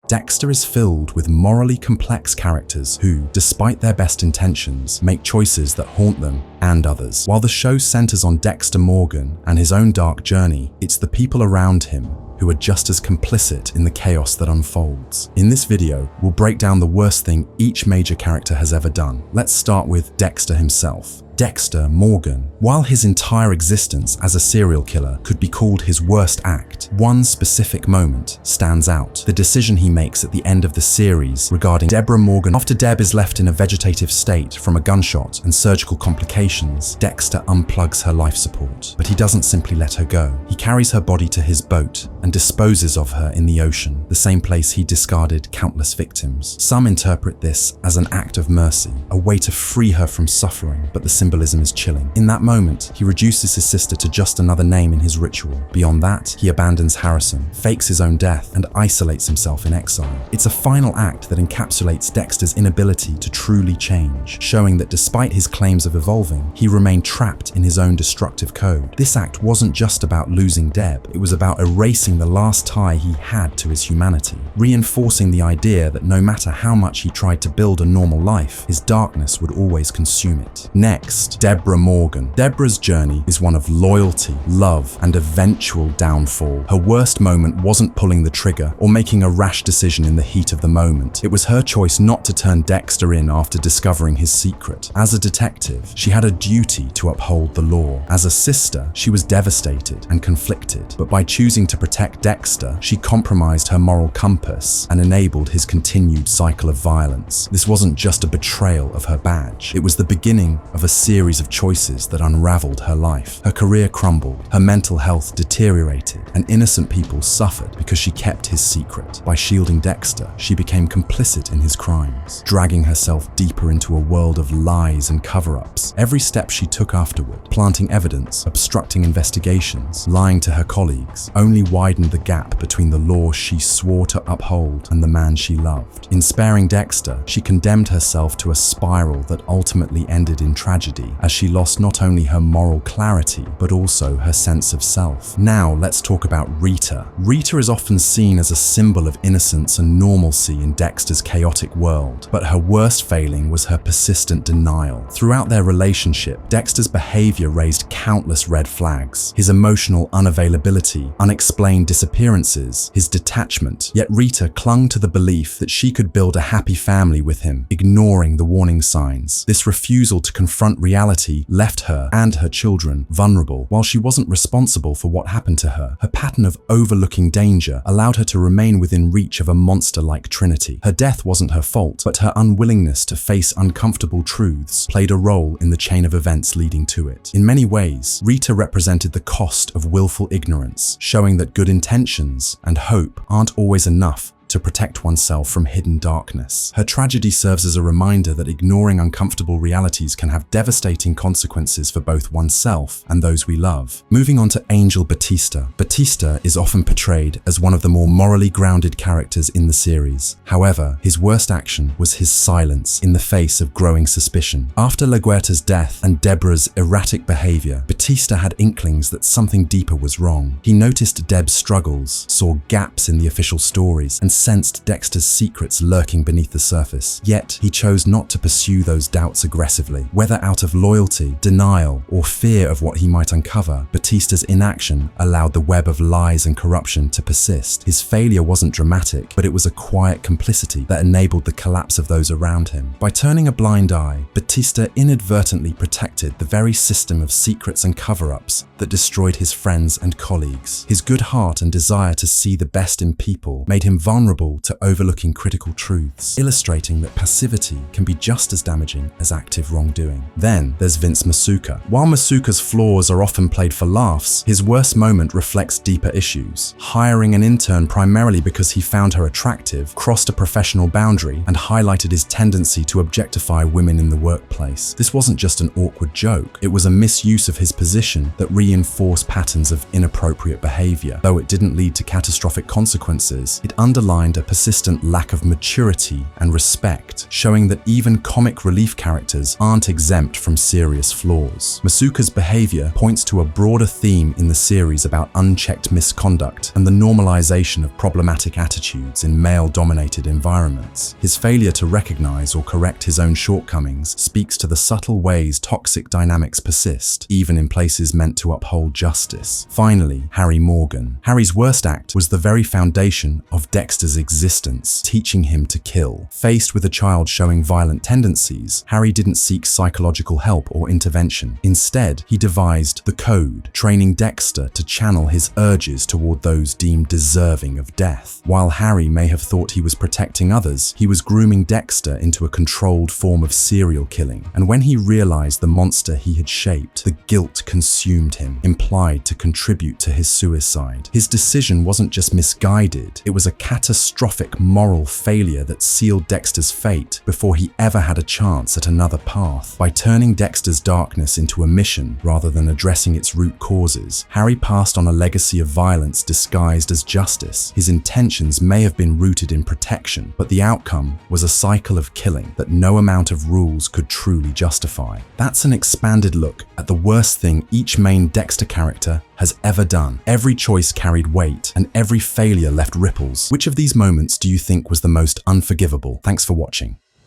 Dexter is filled with morally complex characters who, despite their best intentions, make choices that haunt them and others. While the show centers on Dexter Morgan and his own dark journey, it's the people around him who are just as complicit in the chaos that unfolds. In this video, we'll break down the worst thing each major character has ever done. Let's start with Dexter himself. Dexter Morgan. While his entire existence as a serial killer could be called his worst act, one specific moment stands out. The decision he makes at the end of the series regarding Deborah Morgan. After Deb is left in a vegetative state from a gunshot and surgical complications, Dexter unplugs her life support. But he doesn't simply let her go. He carries her body to his boat and disposes of her in the ocean, the same place he discarded countless victims. Some interpret this as an act of mercy, a way to free her from suffering, but the symbolism is chilling. In that moment, he reduces his sister to just another name in his ritual. Beyond that, he abandons Harrison, fakes his own death, and isolates himself in exile. It's a final act that encapsulates Dexter's inability to truly change, showing that despite his claims of evolving, he remained trapped in his own destructive code. This act wasn't just about losing Deb, it was about erasing the last tie he had to his humanity, reinforcing the idea that no matter how much he tried to build a normal life, his darkness would always consume it. Next, Deborah Morgan. Deborah's journey is one of loyalty, love, and eventual downfall. Her worst moment wasn't pulling the trigger or making a rash decision in the heat of the moment. It was her choice not to turn Dexter in after discovering his secret. As a detective, she had a duty to uphold the law. As a sister, she was devastated and conflicted, but by choosing to protect Dexter, she compromised her moral compass and enabled his continued cycle of violence. This wasn't just a betrayal of her badge. It was the beginning of a series of choices that unraveled her life. Her career crumbled, her mental health deteriorated, and innocent people suffered because she kept his secret. By shielding Dexter, she became complicit in his crimes, dragging herself deeper into a world of lies and cover-ups. Every step she took afterward, planting evidence, obstructing investigations, lying to her colleagues, only widened the gap between the law she swore to uphold and the man she loved. In sparing Dexter, she condemned herself to a spiral that ultimately ended in tragedy, as she lost not only her moral clarity, but also her sense of self. Now let's talk about Rita. Rita is often seen as a symbol of innocence and normalcy in Dexter's chaotic world, but her worst failing was her persistent denial. Throughout their relationship, Dexter's behavior raised countless red flags. His emotional unavailability, unexplained disappearances, his detachment. Yet Rita clung to the belief that she could build a happy family with him, ignoring the warning signs. This refusal to confront reality left her and her children vulnerable. While she wasn't responsible for what happened to her, her pattern of overlooking danger allowed her to remain within reach of a monster-like trinity. Her death wasn't her fault, but her unwillingness to face uncomfortable truths played a role in the chain of events leading to it. In many ways, Rita represented the cost of willful ignorance, showing that good intentions and hope aren't always enough to protect oneself from hidden darkness. Her tragedy serves as a reminder that ignoring uncomfortable realities can have devastating consequences for both oneself and those we love. Moving on to Angel Batista. Batista is often portrayed as one of the more morally grounded characters in the series. However, his worst action was his silence in the face of growing suspicion. After LaGuerta's death and Deborah's erratic behavior, Batista had inklings that something deeper was wrong. He noticed Deb's struggles, saw gaps in the official stories, and sensed Dexter's secrets lurking beneath the surface. Yet, he chose not to pursue those doubts aggressively. Whether out of loyalty, denial, or fear of what he might uncover, Batista's inaction allowed the web of lies and corruption to persist. His failure wasn't dramatic, but it was a quiet complicity that enabled the collapse of those around him. By turning a blind eye, Batista inadvertently protected the very system of secrets and cover-ups that destroyed his friends and colleagues. His good heart and desire to see the best in people made him vulnerable to overlooking critical truths, illustrating that passivity can be just as damaging as active wrongdoing. Then there's Vince Masuka. While Masuka's flaws are often played for laughs, his worst moment reflects deeper issues. Hiring an intern primarily because he found her attractive, crossed a professional boundary, and highlighted his tendency to objectify women in the workplace. This wasn't just an awkward joke, it was a misuse of his position that reinforced patterns of inappropriate behavior. Though it didn't lead to catastrophic consequences, it underlined outlined a persistent lack of maturity and respect, showing that even comic relief characters aren't exempt from serious flaws. Masuka's behavior points to a broader theme in the series about unchecked misconduct and the normalization of problematic attitudes in male-dominated environments. His failure to recognize or correct his own shortcomings speaks to the subtle ways toxic dynamics persist, even in places meant to uphold justice. Finally, Harry Morgan. Harry's worst act was the very foundation of Dexter's existence, teaching him to kill. Faced with a child showing violent tendencies, Harry didn't seek psychological help or intervention. Instead, he devised the code, training Dexter to channel his urges toward those deemed deserving of death. While Harry may have thought he was protecting others, he was grooming Dexter into a controlled form of serial killing. And when he realized the monster he had shaped, the guilt consumed him, implied to contribute to his suicide. His decision wasn't just misguided, it was a catastrophic moral failure that sealed Dexter's fate before he ever had a chance at another path. By turning Dexter's darkness into a mission rather than addressing its root causes, Harry passed on a legacy of violence disguised as justice. His intentions may have been rooted in protection, but the outcome was a cycle of killing that no amount of rules could truly justify. That's an expanded look at the worst thing each main Dexter character has ever done. Every choice carried weight, and every failure left ripples. Which of these moments do you think was the most unforgivable? Thanks for watching.